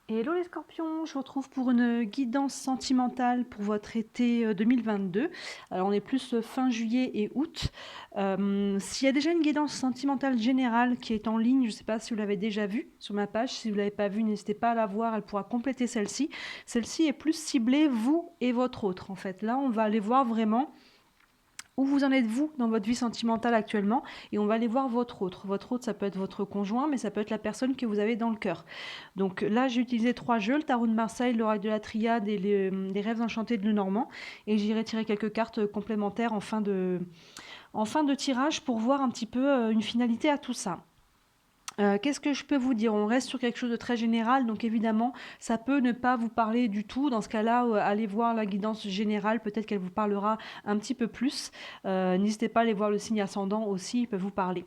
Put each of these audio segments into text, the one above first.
Hello les scorpions, je vous retrouve pour une guidance sentimentale pour votre été 2022. Alors on est plus fin juillet et août. S'il y a déjà une guidance sentimentale générale qui est en ligne, je ne sais pas si vous l'avez déjà vue sur ma page. Si vous ne l'avez pas vue, n'hésitez pas à la voir, elle pourra compléter celle-ci. Celle-ci est plus ciblée vous et votre autre en fait. Là on va aller voir vraiment où vous en êtes vous dans votre vie sentimentale actuellement et on va aller voir votre autre. Votre autre, ça peut être votre conjoint, mais ça peut être la personne que vous avez dans le cœur. Donc là, j'ai utilisé 3 jeux, le tarot de Marseille, l'oracle de la Triade et les rêves enchantés de Lenormand. Et j'irai tirer quelques cartes complémentaires en fin de tirage pour voir un petit peu une finalité à tout ça. Qu'est-ce que je peux vous dire? On reste sur quelque chose de très général, donc évidemment, ça peut ne pas vous parler du tout. Dans ce cas-là, allez voir la guidance générale, peut-être qu'elle vous parlera un petit peu plus. N'hésitez pas à aller voir le signe ascendant aussi, il peut vous parler.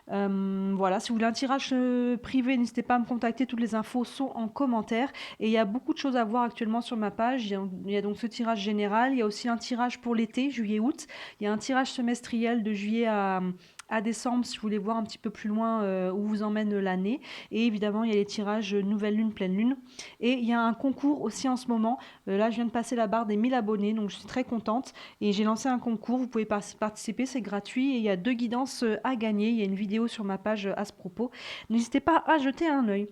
Voilà, si vous voulez un tirage privé, n'hésitez pas à me contacter, toutes les infos sont en commentaire. Et il y a beaucoup de choses à voir actuellement sur ma page. Il y a donc ce tirage général, il y a aussi un tirage pour l'été, juillet-août. Il y a un tirage semestriel de juillet à décembre si vous voulez voir un petit peu plus loin où vous emmène l'année. Et évidemment, il y a les tirages nouvelle lune, pleine lune. Et il y a un concours aussi en ce moment. Là, je viens de passer la barre des 1000 abonnés, donc je suis très contente. Et j'ai lancé un concours, vous pouvez participer, c'est gratuit. Et il y a 2 guidances à gagner. Il y a une vidéo sur ma page à ce propos. N'hésitez pas à jeter un œil.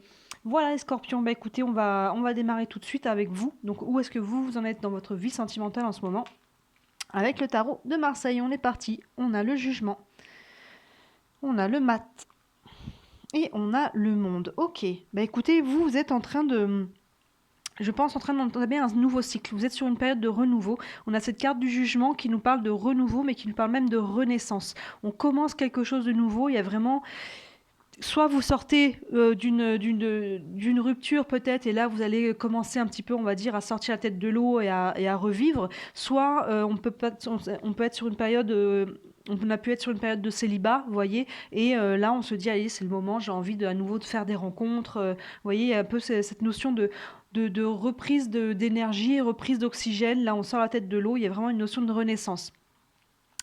Voilà les scorpions, bah écoutez, on va démarrer tout de suite avec vous. Donc où est-ce que vous en êtes dans votre vie sentimentale en ce moment? Avec le tarot de Marseille, on est parti. On a le jugement. On a le mat. Et on a le monde. Ok. Bah écoutez, vous êtes en train de... Je pense en train d'entamer un nouveau cycle. Vous êtes sur une période de renouveau. On a cette carte du jugement qui nous parle de renouveau, mais qui nous parle même de renaissance. On commence quelque chose de nouveau. Il y a vraiment... Soit vous sortez d'une rupture peut-être, et là vous allez commencer un petit peu, on va dire, à sortir la tête de l'eau et à revivre. Soit on peut être sur une période... on a pu être sur une période de célibat, vous voyez, et là on se dit, allez, c'est le moment, j'ai envie à nouveau de faire des rencontres. Vous voyez, il y a un peu cette notion de reprise d'énergie, reprise d'oxygène. Là, on sort la tête de l'eau, il y a vraiment une notion de renaissance.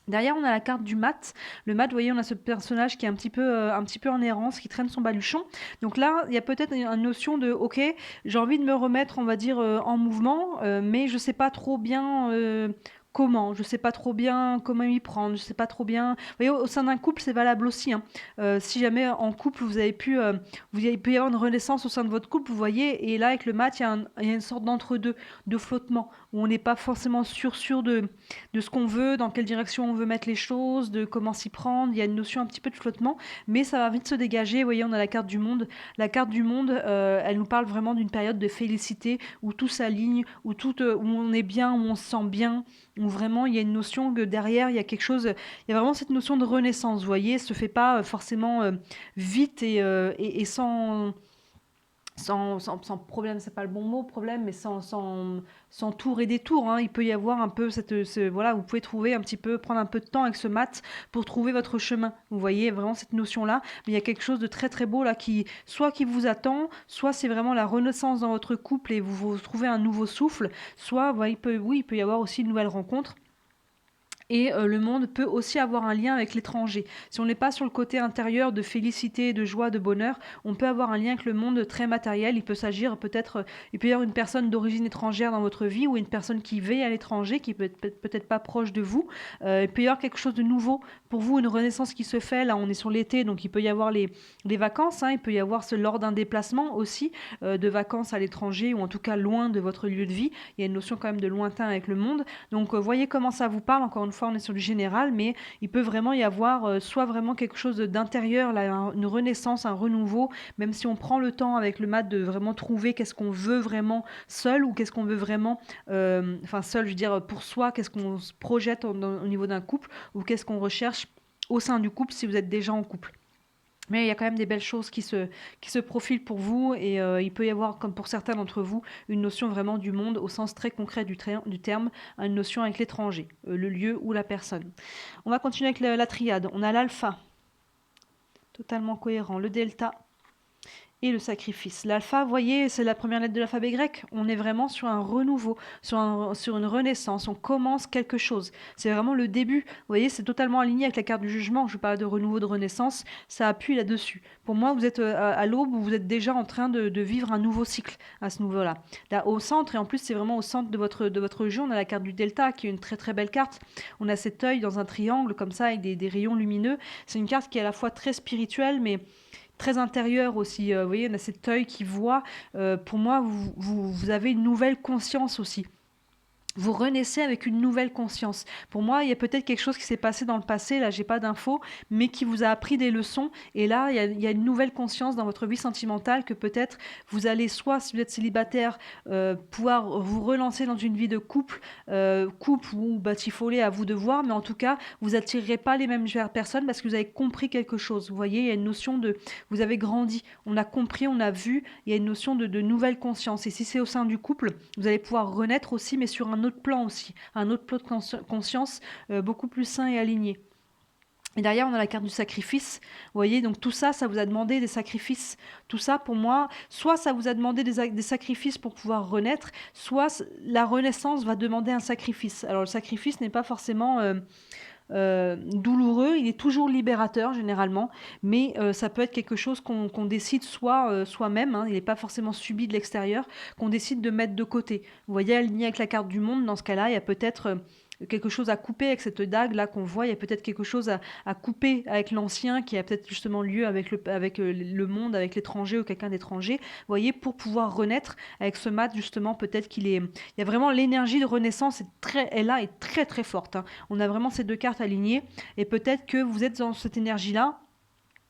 Derrière, on a la carte du mat. Le mat, vous voyez, on a ce personnage qui est un petit peu en errance, qui traîne son baluchon. Donc là, il y a peut-être une notion de, ok, j'ai envie de me remettre, on va dire, en mouvement, mais je sais pas trop bien comment. Je sais pas trop bien comment y prendre. Je sais pas trop bien. Vous voyez, au sein d'un couple, c'est valable aussi, hein. Si jamais en couple, il peut y avoir une renaissance au sein de votre couple, vous voyez. Et là, avec le mat, il y a une sorte d'entre-deux, de flottement, où on n'est pas forcément sûr de ce qu'on veut, dans quelle direction on veut mettre les choses, de comment s'y prendre. Il y a une notion un petit peu de flottement, mais ça va vite se dégager. Vous voyez, on a la carte du monde. La carte du monde, elle nous parle vraiment d'une période de félicité où tout s'aligne, où on est bien, où on se sent bien, où vraiment il y a une notion que derrière, il y a quelque chose, il y a vraiment cette notion de renaissance. Vous voyez, ça se fait pas forcément vite et sans problème, c'est pas le bon mot, problème, mais sans tour et détour, hein. Il peut y avoir un peu voilà, vous pouvez trouver un petit peu, prendre un peu de temps avec ce mat pour trouver votre chemin. Vous voyez vraiment cette notion-là, mais il y a quelque chose de très très beau là soit qui vous attend, soit c'est vraiment la renaissance dans votre couple et vous trouvez un nouveau souffle, soit, voilà, il peut y avoir aussi une nouvelle rencontre. Et le monde peut aussi avoir un lien avec l'étranger. Si on n'est pas sur le côté intérieur de félicité, de joie, de bonheur, on peut avoir un lien avec le monde très matériel. Il peut s'agir peut-être, il peut y avoir une personne d'origine étrangère dans votre vie ou une personne qui vit à l'étranger, qui peut être peut-être pas proche de vous. Il peut y avoir quelque chose de nouveau pour vous, une renaissance qui se fait. Là, on est sur l'été, donc il peut y avoir les vacances, hein. Il peut y avoir lors d'un déplacement aussi, de vacances à l'étranger ou en tout cas loin de votre lieu de vie. Il y a une notion quand même de lointain avec le monde. Donc, voyez comment ça vous parle. Encore une fois, on est sur du général, mais il peut vraiment y avoir soit vraiment quelque chose d'intérieur, là, une renaissance, un renouveau, même si on prend le temps avec le mat de vraiment trouver qu'est-ce qu'on veut vraiment seul ou qu'est-ce qu'on veut vraiment, enfin seul, je veux dire pour soi, qu'est-ce qu'on se projette au niveau d'un couple ou qu'est-ce qu'on recherche au sein du couple si vous êtes déjà en couple. Mais il y a quand même des belles choses qui se profilent pour vous et il peut y avoir, comme pour certains d'entre vous, une notion vraiment du monde au sens très concret du terme, une notion avec l'étranger, le lieu ou la personne. On va continuer avec la triade. On a l'alpha, totalement cohérent, le delta et le sacrifice. L'alpha, vous voyez, c'est la première lettre de l'alphabet grec. On est vraiment sur un renouveau, sur une renaissance. On commence quelque chose. C'est vraiment le début. Vous voyez, c'est totalement aligné avec la carte du jugement. Je parle de renouveau, de renaissance. Ça appuie là-dessus. Pour moi, vous êtes à l'aube où vous êtes déjà en train de vivre un nouveau cycle à ce niveau-là. Là, au centre, et en plus, c'est vraiment au centre de votre jeu, on a la carte du delta, qui est une très très belle carte. On a cet œil dans un triangle, comme ça, avec des rayons lumineux. C'est une carte qui est à la fois très spirituelle, mais très intérieure aussi. Vous voyez, on a cet œil qui voit. Pour moi, vous avez une nouvelle conscience aussi. Vous renaissez avec une nouvelle conscience. Pour moi, il y a peut-être quelque chose qui s'est passé dans le passé, là j'ai pas d'infos, mais qui vous a appris des leçons. Et là, il y a une nouvelle conscience dans votre vie sentimentale que peut-être vous allez, soit si vous êtes célibataire, pouvoir vous relancer dans une vie de couple, couple ou batifolé, à vous de voir, mais en tout cas, vous attirerez pas les mêmes personnes parce que vous avez compris quelque chose. Vous voyez, il y a une notion de, vous avez grandi, on a compris, on a vu, il y a une notion de nouvelle conscience. Et si c'est au sein du couple, vous allez pouvoir renaître aussi, mais sur un autre plan aussi, un autre plan de conscience beaucoup plus sain et aligné. Et derrière, on a la carte du sacrifice. Vous voyez, donc tout ça, ça vous a demandé des sacrifices. Tout ça, pour moi, soit ça vous a demandé des sacrifices pour pouvoir renaître, soit la renaissance va demander un sacrifice. Alors, le sacrifice n'est pas forcément douloureux, il est toujours libérateur généralement, mais ça peut être quelque chose qu'on décide soi-même, hein, il n'est pas forcément subi de l'extérieur, qu'on décide de mettre de côté. Vous voyez, aligné avec la carte du monde, dans ce cas-là, il y a peut-être quelque chose à couper avec cette dague là qu'on voit, il y a peut-être quelque chose à couper avec l'ancien qui a peut-être justement lieu avec le monde, avec l'étranger ou quelqu'un d'étranger, vous voyez, pour pouvoir renaître avec ce mat justement, peut-être il y a vraiment l'énergie de renaissance est là, est très très forte, hein. On a vraiment ces deux cartes alignées et peut-être que vous êtes dans cette énergie-là,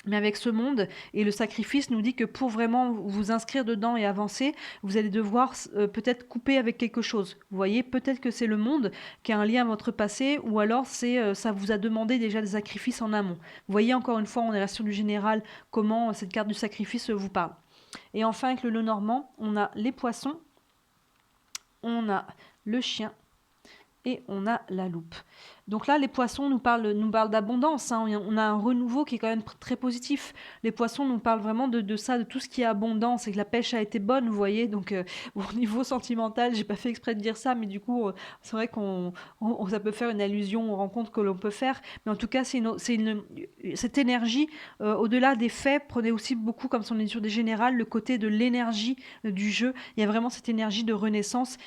mais avec ce monde, et le sacrifice nous dit que pour vraiment vous inscrire dedans et avancer, vous allez devoir peut-être couper avec quelque chose. Vous voyez, peut-être que c'est le monde qui a un lien à votre passé, ou alors ça vous a demandé déjà des sacrifices en amont. Vous voyez, encore une fois, on est là sur du général, comment cette carte du sacrifice vous parle. Et enfin, avec le Lenormand, on a les poissons, on a le chien, et on a la loupe. Donc là, les poissons nous parlent d'abondance, hein. On a un renouveau qui est quand même très positif. Les poissons nous parlent vraiment de ça, de tout ce qui est abondance et que la pêche a été bonne, vous voyez. Donc au niveau sentimental, j'ai pas fait exprès de dire ça, mais du coup, c'est vrai ça peut faire une allusion aux rencontres que l'on peut faire. Mais en tout cas, cette énergie, au-delà des faits, prenez aussi beaucoup, comme si on est sur des générales, le côté de l'énergie du jeu. Il y a vraiment cette énergie de renaissance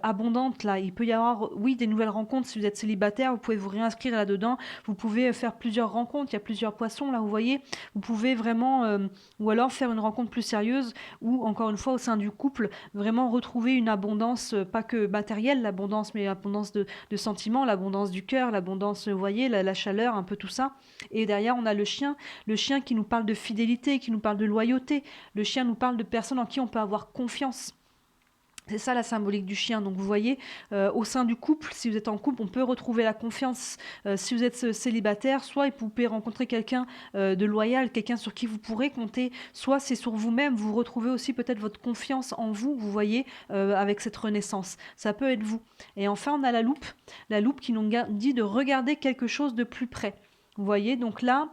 abondante là. Il peut y avoir, oui, des nouvelles rencontres si vous êtes célibataire. Vous pouvez vous réinscrire là-dedans, vous pouvez faire plusieurs rencontres, il y a plusieurs poissons là, vous voyez, vous pouvez vraiment, ou alors faire une rencontre plus sérieuse, ou encore une fois au sein du couple, vraiment retrouver une abondance, pas que matérielle, l'abondance, mais l'abondance de sentiments, l'abondance du cœur, l'abondance, vous voyez, la chaleur, un peu tout ça. Et derrière, on a le chien qui nous parle de fidélité, qui nous parle de loyauté, le chien nous parle de personnes en qui on peut avoir confiance. C'est ça la symbolique du chien. Donc vous voyez, au sein du couple, si vous êtes en couple, on peut retrouver la confiance. Si vous êtes célibataire, soit vous pouvez rencontrer quelqu'un de loyal, quelqu'un sur qui vous pourrez compter, soit c'est sur vous-même, vous retrouvez aussi peut-être votre confiance en vous, vous voyez, avec cette renaissance. Ça peut être vous. Et enfin, on a la loupe qui nous dit de regarder quelque chose de plus près. Vous voyez, donc là,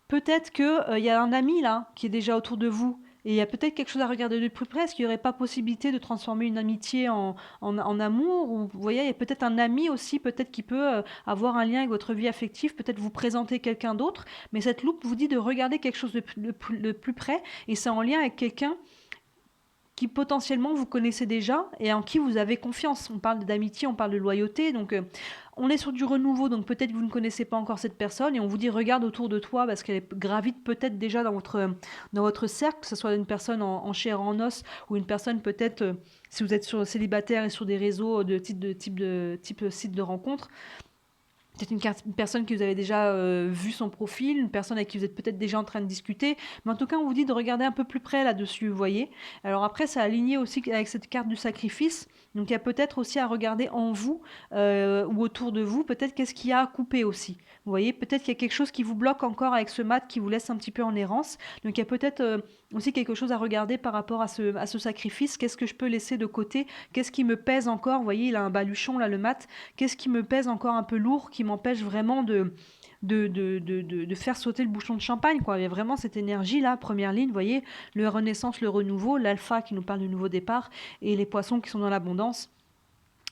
peut-être qu'il y a un ami là qui est déjà autour de vous. Et il y a peut-être quelque chose à regarder de plus près. Est-ce qu'il n'y aurait pas possibilité de transformer une amitié en amour? Ou vous voyez, il y a peut-être un ami aussi, peut-être qui peut avoir un lien avec votre vie affective, peut-être vous présenter quelqu'un d'autre. Mais cette loupe vous dit de regarder quelque chose de plus près. Et c'est en lien avec quelqu'un qui potentiellement vous connaissez déjà et en qui vous avez confiance. On parle d'amitié, on parle de loyauté, donc on est sur du renouveau, donc peut-être que vous ne connaissez pas encore cette personne et on vous dit regarde autour de toi parce qu'elle gravite peut-être déjà dans votre cercle, que ce soit une personne en chair en os ou une personne peut-être, si vous êtes célibataire et sur des réseaux de type site de rencontre, peut-être une personne qui vous avez déjà vu son profil, une personne avec qui vous êtes peut-être déjà en train de discuter, mais en tout cas on vous dit de regarder un peu plus près là-dessus, vous voyez. Alors après c'est aligné aussi avec cette carte du sacrifice, donc il y a peut-être aussi à regarder en vous ou autour de vous, peut-être qu'est-ce qu'il y a à couper aussi. Vous voyez, peut-être qu'il y a quelque chose qui vous bloque encore avec ce mat, qui vous laisse un petit peu en errance, donc il y a peut-être aussi quelque chose à regarder par rapport à ce sacrifice, qu'est-ce que je peux laisser de côté, qu'est-ce qui me pèse encore, vous voyez il a un baluchon là le mat, qu'est-ce qui me pèse encore un peu lourd, qui m'empêche vraiment de faire sauter le bouchon de champagne, quoi. Il y a vraiment cette énergie-là, première ligne, vous voyez, le renaissance, le renouveau, l'alpha qui nous parle du nouveau départ, et les poissons qui sont dans l'abondance.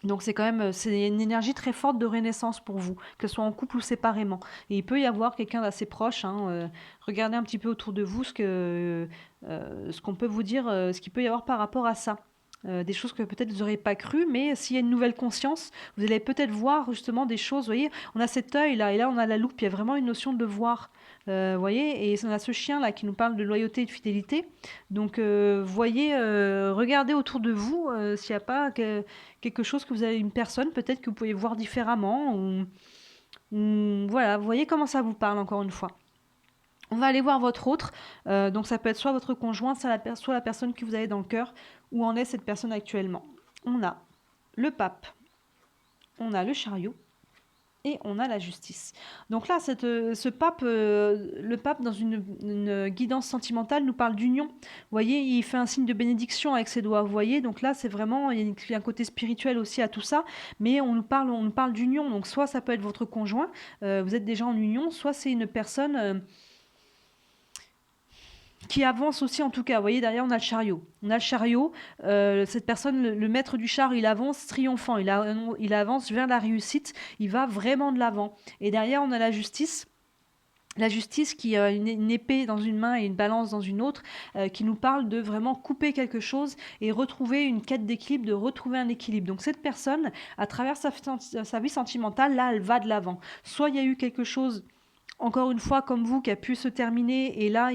Donc c'est quand même c'est une énergie très forte de renaissance pour vous, que ce soit en couple ou séparément. Et il peut y avoir quelqu'un d'assez proche, hein, regardez un petit peu autour de vous ce qu'on peut vous dire, ce qu'il peut y avoir par rapport à ça. Des choses que peut-être vous n'aurez pas cru, mais s'il y a une nouvelle conscience, vous allez peut-être voir justement des choses. Vous voyez, on a cet œil là, et là on a la loupe, il y a vraiment une notion de voir. Vous voyez, et on a ce chien là qui nous parle de loyauté et de fidélité. Donc, voyez, regardez autour de vous s'il n'y a pas quelque chose que vous avez, une personne peut-être que vous pouvez voir différemment. Voilà, vous voyez comment ça vous parle encore une fois. On va aller voir votre autre. Donc ça peut être soit votre conjoint, soit la personne que vous avez dans le cœur. Où en est cette personne actuellement? On a le pape, on a le chariot et on a la justice. Donc là, ce pape, le pape dans une guidance sentimentale nous parle d'union. Vous voyez, il fait un signe de bénédiction avec ses doigts. Vous voyez, donc là, c'est vraiment, il y a un côté spirituel aussi à tout ça, mais on nous parle d'union. Donc soit ça peut être votre conjoint, vous êtes déjà en union, soit c'est une personne qui avance aussi en tout cas. Vous voyez, derrière, on a le chariot. On a le chariot, cette personne, le maître du char, il avance triomphant, il avance vers la réussite, il va vraiment de l'avant. Et derrière, on a la justice. La justice qui a une épée dans une main et une balance dans une autre, qui nous parle de vraiment couper quelque chose et retrouver une quête d'équilibre, de retrouver un équilibre. Donc cette personne, à travers sa vie sentimentale, là, elle va de l'avant. Soit il y a eu quelque chose, encore une fois, comme vous, qui a pu se terminer. Et là,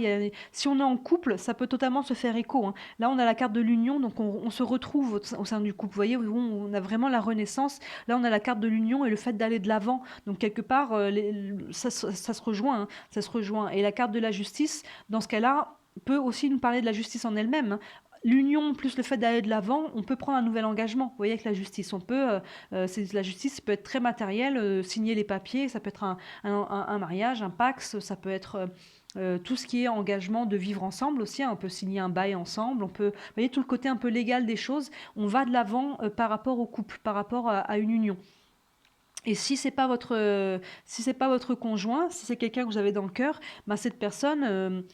si on est en couple, ça peut totalement se faire écho, hein. Là, on a la carte de l'union, donc on se retrouve au sein du couple. Vous voyez, on a vraiment la renaissance. Là, on a la carte de l'union et le fait d'aller de l'avant. Donc, quelque part, ça se rejoint, hein, ça se rejoint. Et la carte de la justice, dans ce cas-là, peut aussi nous parler de la justice en elle-même, hein. L'union plus le fait d'aller de l'avant, on peut prendre un nouvel engagement. Vous voyez, avec la justice, la justice peut être très matérielle, signer les papiers, ça peut être un mariage, un pax, ça peut être tout ce qui est engagement de vivre ensemble aussi, hein. On peut signer un bail ensemble, vous voyez, tout le côté un peu légal des choses, on va de l'avant par rapport au couple, par rapport à une union. Et si c'est pas votre conjoint, si c'est quelqu'un que vous avez dans le cœur, bah, cette personne,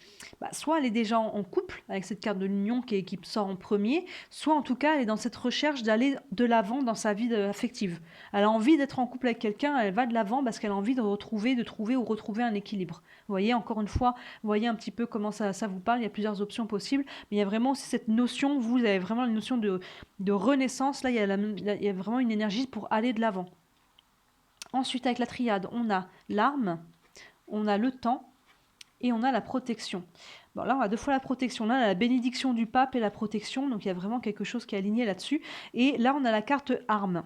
soit elle est déjà en couple avec cette carte de l'union qui sort en premier, soit en tout cas elle est dans cette recherche d'aller de l'avant dans sa vie affective. Elle a envie d'être en couple avec quelqu'un, elle va de l'avant parce qu'elle a envie de trouver ou retrouver un équilibre. Vous voyez, encore une fois, vous voyez un petit peu comment ça vous parle, il y a plusieurs options possibles, mais il y a vraiment aussi cette notion, vous avez vraiment une notion de renaissance, là il y a vraiment une énergie pour aller de l'avant. Ensuite, avec la triade, on a l'arme, on a le temps et on a la protection. Bon, là, on a deux fois la protection. Là, on a la bénédiction du pape et la protection. Donc, il y a vraiment quelque chose qui est aligné là-dessus. Et là, on a la carte arme.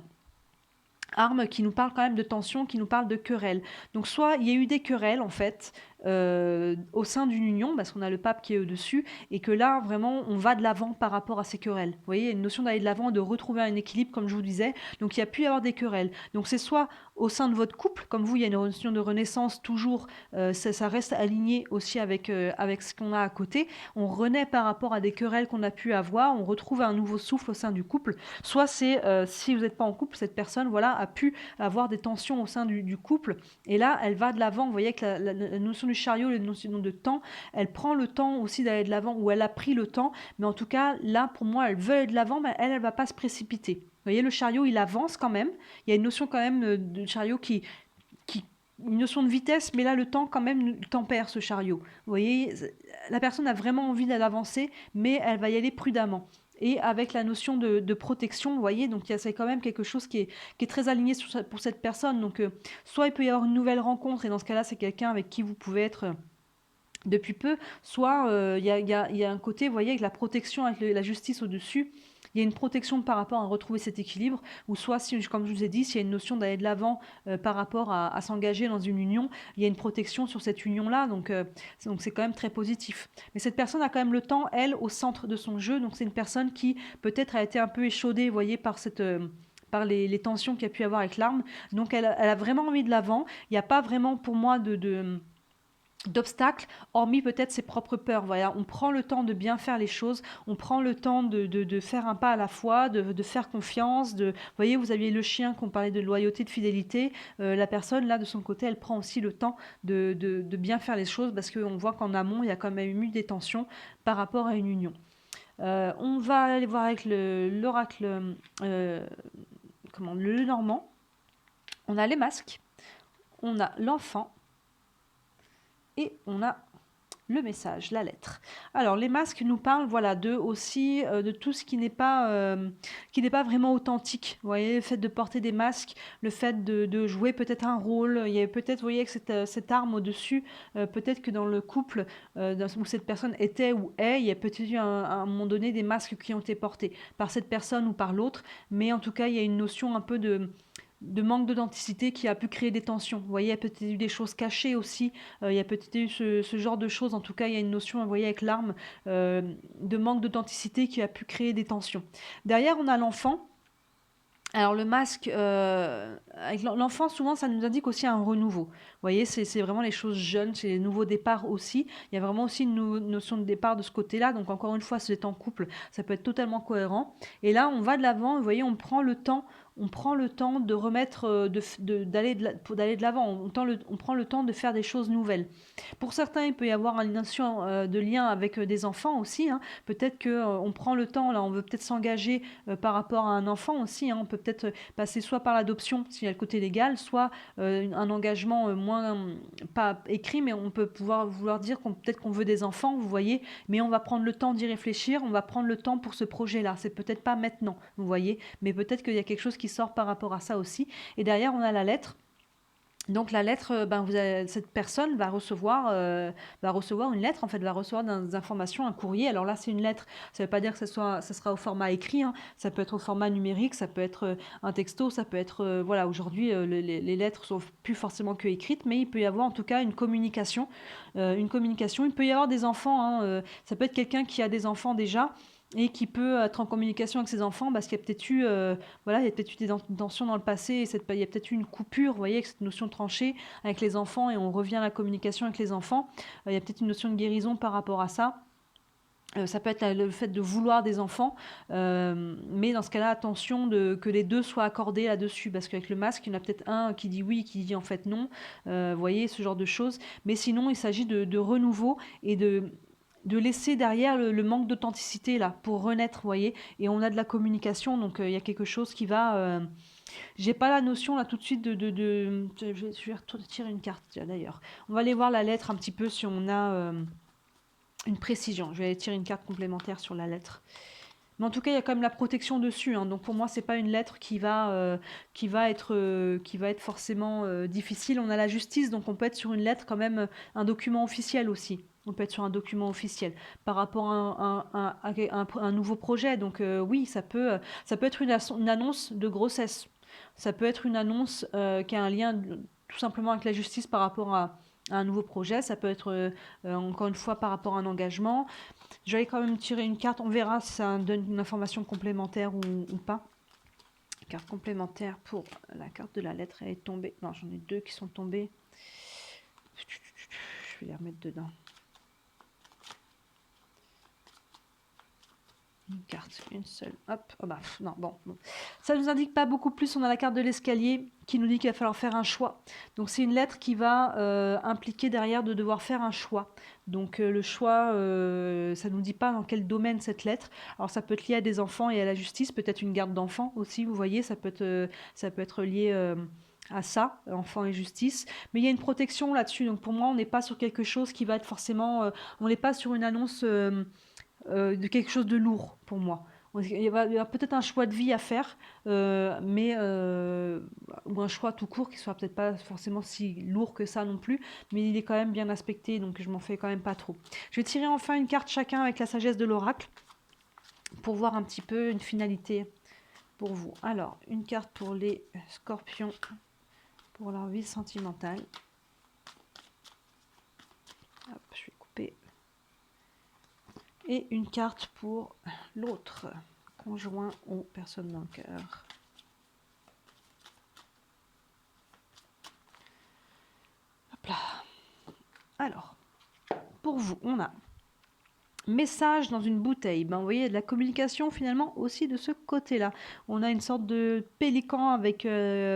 Arme qui nous parle quand même de tension, qui nous parle de querelle. Donc, soit il y a eu des querelles, en fait, au sein d'une union, parce qu'on a le pape qui est au-dessus, et que là, vraiment, on va de l'avant par rapport à ces querelles. Vous voyez, il y a une notion d'aller de l'avant, de retrouver un équilibre, comme je vous disais. Donc, il y a pu y avoir des querelles. Donc, c'est soit au sein de votre couple, comme vous, il y a une notion de renaissance, toujours, ça reste aligné aussi avec ce qu'on a à côté. On renaît par rapport à des querelles qu'on a pu avoir, on retrouve un nouveau souffle au sein du couple. Soit c'est, si vous n'êtes pas en couple, cette personne, voilà, a pu avoir des tensions au sein du couple, et là, elle va de l'avant. Vous voyez que la notion du chariot, la notion de temps, elle prend le temps aussi d'aller de l'avant, ou elle a pris le temps, mais en tout cas, là, pour moi, elle veut aller de l'avant, mais elle va pas se précipiter. Vous voyez, le chariot, il avance quand même. Il y a une notion quand même de chariot une notion de vitesse, mais là, le temps quand même tempère ce chariot. Vous voyez, la personne a vraiment envie d'avancer, mais elle va y aller prudemment. Et avec la notion de protection, vous voyez, donc c'est quand même quelque chose qui est très aligné pour cette personne. Donc, soit il peut y avoir une nouvelle rencontre, et dans ce cas-là, c'est quelqu'un avec qui vous pouvez être depuis peu, soit il y a un côté, vous voyez, avec la protection, avec la justice au-dessus, il y a une protection par rapport à retrouver cet équilibre, ou soit, comme je vous ai dit, s'il y a une notion d'aller de l'avant par rapport à s'engager dans une union, il y a une protection sur cette union-là, donc c'est quand même très positif. Mais cette personne a quand même le temps, elle, au centre de son jeu, donc c'est une personne qui peut-être a été un peu échaudée, vous voyez, par les tensions qu'il y a pu avoir avec l'arme, donc elle a vraiment envie de l'avant. Il n'y a pas vraiment pour moi d'obstacles, hormis peut-être ses propres peurs. Voilà, on prend le temps de bien faire les choses, on prend le temps de faire un pas à la fois, de faire confiance. Vous voyez, vous aviez le chien qu'on parlait de loyauté, de fidélité. La personne, là, de son côté, elle prend aussi le temps de bien faire les choses parce qu'on voit qu'en amont, il y a quand même eu des tensions par rapport à une union. On va aller voir avec l'oracle, le normand. On a les masques, on a l'enfant et on a le message, la lettre. Alors les masques nous parlent, voilà, de tout ce qui n'est pas vraiment authentique. Vous voyez, le fait de porter des masques, le fait de jouer peut-être un rôle. Il y a peut-être, vous voyez, avec cette arme au-dessus, peut-être que dans le couple où cette personne était ou est, il y a peut-être eu à un moment donné des masques qui ont été portés par cette personne ou par l'autre. Mais en tout cas, il y a une notion un peu de manque d'authenticité qui a pu créer des tensions. Vous voyez, il y a peut-être eu des choses cachées aussi, il y a peut-être eu ce genre de choses. En tout cas, il y a une notion, vous voyez, avec l'arme, de manque d'authenticité qui a pu créer des tensions. Derrière, on a l'enfant. Alors le masque, avec l'enfant, souvent, ça nous indique aussi un renouveau. Vous voyez, c'est vraiment les choses jeunes, c'est les nouveaux départs aussi. Il y a vraiment aussi une notion de départ de ce côté-là. Donc encore une fois, si vous êtes en couple, ça peut être totalement cohérent. Et là, on va de l'avant, vous voyez, on prend le temps de remettre, d'aller de l'avant. On prend le temps de faire des choses nouvelles. Pour certains, il peut y avoir une notion de lien avec des enfants aussi, hein. Peut-être qu'on prend le temps, là, on veut peut-être s'engager par rapport à un enfant aussi, hein. On peut peut-être passer soit par l'adoption, s'il y a le côté légal, soit un engagement moins, pas écrit, mais on peut vouloir dire peut-être qu'on veut des enfants, vous voyez, mais on va prendre le temps d'y réfléchir, on va prendre le temps pour ce projet-là. C'est peut-être pas maintenant, vous voyez, mais peut-être qu'il y a quelque chose qui sort par rapport à ça aussi. Et derrière, on a la lettre. Donc la lettre, cette personne va recevoir une lettre, en fait, va recevoir des informations, un courrier. Alors là, c'est une lettre, ça ne veut pas dire que ça sera au format écrit, hein. Ça peut être au format numérique, ça peut être un texto, ça peut être, voilà, aujourd'hui, les lettres sont plus forcément que écrites, mais il peut y avoir en tout cas une communication, une communication. Il peut y avoir des enfants, hein, ça peut être quelqu'un qui a des enfants déjà et qui peut être en communication avec ses enfants parce qu'il y a peut-être eu voilà, il y a peut-être eu des tensions dans le passé, et il y a peut-être eu une coupure, vous voyez, avec cette notion de tranchée avec les enfants, et on revient à la communication avec les enfants. Il y a peut-être une notion de guérison par rapport à ça. Ça peut être le fait de vouloir des enfants, mais dans ce cas-là, attention que les deux soient accordés là-dessus, parce qu'avec le masque, il y en a peut-être un qui dit oui, qui dit en fait non, vous voyez, ce genre de choses. Mais sinon, il s'agit de renouveau et de laisser derrière le manque d'authenticité là pour renaître, vous voyez. Et on a de la communication, donc il y a quelque chose qui va. J'ai pas la notion là tout de suite je vais retirer une carte d'ailleurs. On va aller voir la lettre un petit peu si on a une précision. Je vais aller tirer une carte complémentaire sur la lettre. Mais en tout cas, il y a quand même la protection dessus, hein. Donc pour moi, c'est pas une lettre qui va être forcément difficile. On a la justice, donc on peut être sur une lettre quand même, un document officiel aussi. On peut être sur un document officiel par rapport à un nouveau projet. Donc oui, ça peut être une annonce de grossesse. Ça peut être une annonce qui a un lien tout simplement avec la justice par rapport à un nouveau projet. Ça peut être encore une fois par rapport à un engagement. Je vais quand même tirer une carte, on verra si ça donne une information complémentaire ou pas. Carte complémentaire pour la carte de la lettre, elle est tombée. Non, j'en ai deux qui sont tombées. Je vais les remettre dedans. Une carte, une seule. Hop, oh bah, non, bon. Ça ne nous indique pas beaucoup plus. On a la carte de l'escalier qui nous dit qu'il va falloir faire un choix. Donc c'est une lettre qui va impliquer derrière de devoir faire un choix. Donc le choix, ça ne nous dit pas dans quel domaine cette lettre. Alors ça peut être lié à des enfants et à la justice, peut-être une garde d'enfants aussi, vous voyez, ça peut être lié à ça, enfants et justice. Mais il y a une protection là-dessus. Donc pour moi, on n'est pas sur quelque chose qui va être forcément... on n'est pas sur une annonce... de quelque chose de lourd pour moi. Il y a peut-être un choix de vie à faire, ou un choix tout court qui soit peut-être pas forcément si lourd que ça non plus, mais il est quand même bien aspecté, donc je m'en fais quand même pas trop. Je vais tirer enfin une carte chacun avec la sagesse de l'oracle pour voir un petit peu une finalité pour vous. Alors, une carte pour les scorpions, pour leur vie sentimentale. Hop, je vais couper. Et une carte pour l'autre, conjoint ou personne dans le cœur. Hop là. Alors, pour vous, on a message dans une bouteille. Ben, vous voyez, il y a de la communication finalement aussi de ce côté-là. On a une sorte de pélican avec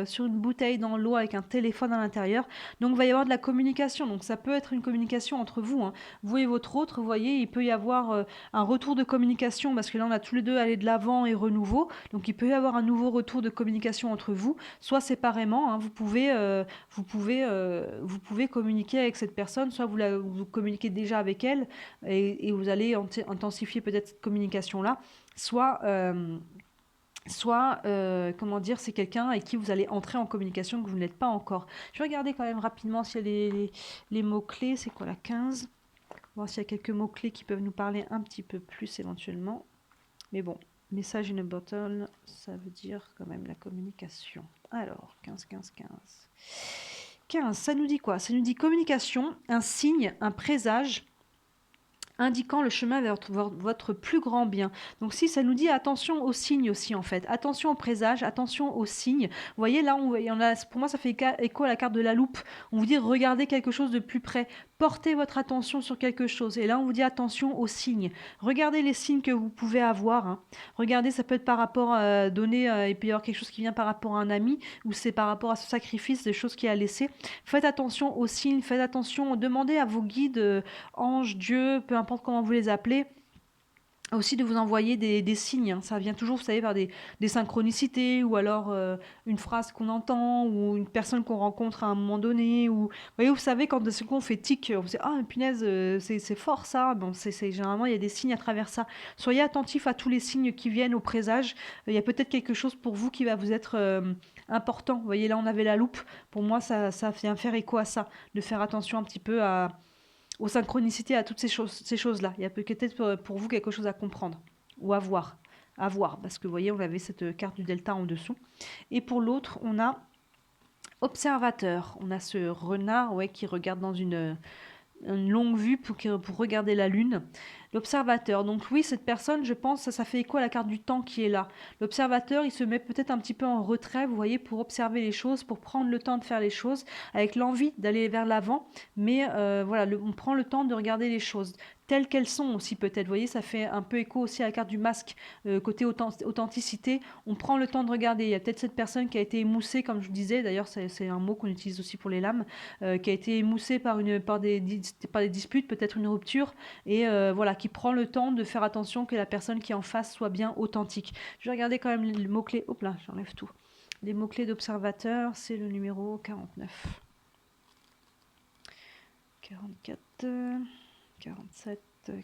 sur une bouteille dans l'eau avec un téléphone à l'intérieur. Donc il va y avoir de la communication. Donc ça peut être une communication entre vous, hein. Vous et votre autre, vous voyez, il peut y avoir un retour de communication parce que là on a tous les deux allé de l'avant et renouveau. Donc il peut y avoir un nouveau retour de communication entre vous, soit séparément, hein. Vous pouvez communiquer avec cette personne, soit vous communiquez déjà avec elle et vous allez intensifier peut-être cette communication-là, comment dire, c'est quelqu'un avec qui vous allez entrer en communication que vous n'êtes pas encore. Je vais regarder quand même rapidement s'il y a les mots-clés. C'est quoi la 15 ? Voir s'il y a quelques mots-clés qui peuvent nous parler un petit peu plus éventuellement. Mais bon, message in a bottle, ça veut dire quand même la communication. Alors, 15, 15, 15. 15, ça nous dit quoi ? Ça nous dit communication, un signe, un présage, indiquant le chemin vers votre plus grand bien. Donc si ça nous dit attention aux signes aussi en fait, attention aux présages, attention aux signes. Vous voyez là, pour moi ça fait écho à la carte de la loupe. On vous dit regardez quelque chose de plus près, portez votre attention sur quelque chose. Et là on vous dit attention aux signes. Regardez les signes que vous pouvez avoir, hein. Regardez, ça peut être par rapport à donner, il peut y avoir quelque chose qui vient par rapport à un ami, ou c'est par rapport à ce sacrifice, des choses qu'il a laissées. Faites attention aux signes, faites attention, demandez à vos guides, anges, Dieu, peu importe comment vous les appelez, aussi de vous envoyer des signes, hein. Ça vient toujours, vous savez, par des synchronicités, ou alors une phrase qu'on entend, ou une personne qu'on rencontre à un moment donné, ou vous savez, quand de ce coup on fait tic, on se dit ah punaise, c'est fort ça. Bon, généralement il y a des signes à travers ça. Soyez attentifs à tous les signes qui viennent au présage. Il y a peut-être quelque chose pour vous qui va vous être important. Vous voyez, là on avait la loupe. Pour moi ça vient faire écho à ça, de faire attention un petit peu aux synchronicités, à toutes ces choses-là. Il y a peut-être pour vous quelque chose à comprendre ou à voir, parce que vous voyez, on avait cette carte du delta en dessous. Et pour l'autre, on a observateur. On a ce renard, qui regarde dans une longue vue pour regarder la lune. L'observateur. Donc oui, cette personne, je pense, ça fait écho à la carte du temps qui est là. L'observateur, il se met peut-être un petit peu en retrait, vous voyez, pour observer les choses, pour prendre le temps de faire les choses, avec l'envie d'aller vers l'avant. Mais voilà, on prend le temps de regarder les choses telles qu'elles sont aussi peut-être. Vous voyez, ça fait un peu écho aussi à la carte du masque, côté authenticité. On prend le temps de regarder. Il y a peut-être cette personne qui a été émoussée, comme je vous disais, d'ailleurs c'est un mot qu'on utilise aussi pour les lames, qui a été émoussée par des disputes, peut-être une rupture, et voilà, qui prend le temps de faire attention que la personne qui est en face soit bien authentique. Je vais regarder quand même les mots-clés. Hop là, j'enlève tout. Les mots-clés d'observateur, c'est le numéro 49. 44, 47,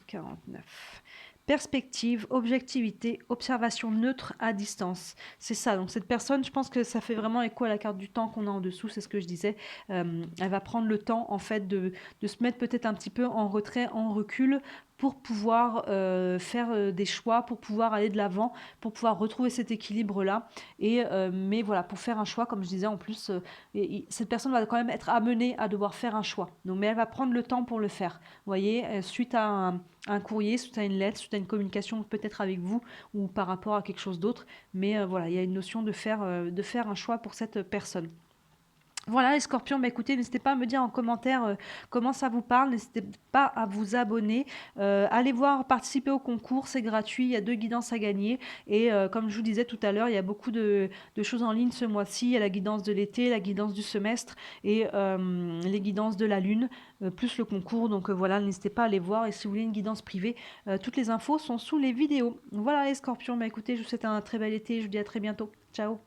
49. Perspective, objectivité, observation neutre à distance. C'est ça. Donc cette personne, je pense que ça fait vraiment écho à la carte du temps qu'on a en dessous. C'est ce que je disais. Elle va prendre le temps en fait de se mettre peut-être un petit peu en retrait, en recul, pour pouvoir faire des choix, pour pouvoir aller de l'avant, pour pouvoir retrouver cet équilibre-là. Mais voilà, pour faire un choix, comme je disais en plus, cette personne va quand même être amenée à devoir faire un choix. Donc, mais elle va prendre le temps pour le faire. Vous voyez, suite à un courrier, suite à une lettre, suite à une communication peut-être avec vous, ou par rapport à quelque chose d'autre. Mais voilà, il y a une notion de faire un choix pour cette personne. Voilà les scorpions, écoutez, n'hésitez pas à me dire en commentaire comment ça vous parle, n'hésitez pas à vous abonner, allez voir, participer au concours, c'est gratuit, il y a 2 guidances à gagner, et comme je vous disais tout à l'heure, il y a beaucoup de choses en ligne ce mois-ci, il y a la guidance de l'été, la guidance du semestre, et les guidances de la lune, plus le concours, donc voilà, n'hésitez pas à aller voir, et si vous voulez une guidance privée, toutes les infos sont sous les vidéos. Voilà les scorpions, écoutez, je vous souhaite un très bel été, je vous dis à très bientôt, ciao.